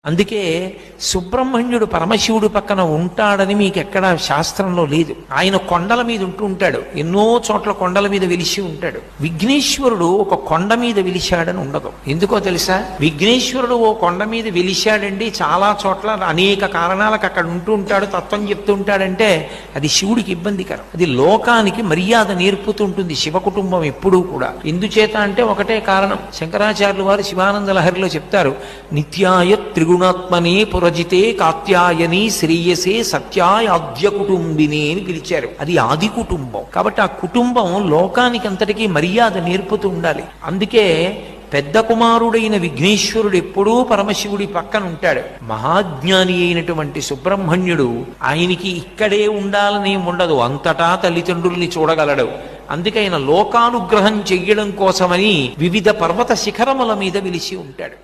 అందుకే సుబ్రహ్మణ్యుడు పరమశివుడు పక్కన ఉంటాడని మీకు ఎక్కడ శాస్త్రంలో లేదు. ఆయన కొండల మీద ఉంటూ ఉంటాడు, ఎన్నో చోట్ల కొండల మీద వెలిసి ఉంటాడు. విఘ్నేశ్వరుడు ఒక కొండ మీద వెలిశాడని ఉండదు. ఎందుకో తెలుసా? విఘ్నేశ్వరుడు ఓ కొండ మీద వెలిశాడండి, చాలా చోట్ల అనేక కారణాలకు అక్కడ ఉంటూ ఉంటాడు, తత్వం చెప్తూ ఉంటాడంటే అది శివుడికి ఇబ్బందికరం. అది లోకానికి మర్యాద నేర్పుతుంటుంది శివ కుటుంబం ఎప్పుడూ కూడా. ఎందుచేత అంటే ఒకటే కారణం. శంకరాచార్యులు వారు శివానంద లహరిలో చెప్తారు, నిత్యాయ త్రిగుణాత్మనే పురజితే కాత్యాయని శ్రేయసే సత్యాయ ఆద్య కుటుంబిని అని పిలిచారు. అది ఆది కుటుంబం. కాబట్టి ఆ కుటుంబం లోకానికి అంతటికీ మర్యాద నేర్పుతూ ఉండాలి. అందుకే పెద్ద కుమారుడైన విఘ్నేశ్వరుడు ఎప్పుడూ పరమశివుడి పక్కన ఉంటాడు. మహాజ్ఞాని అయినటువంటి సుబ్రహ్మణ్యుడు ఆయనకి ఇక్కడే ఉండాలని ఉండదు, అంతటా తల్లిదండ్రుల్ని చూడగలడు. అందుకే ఆయన లోకానుగ్రహం చెయ్యడం కోసమని వివిధ పర్వత శిఖరముల మీద వెలిసి ఉంటాడు.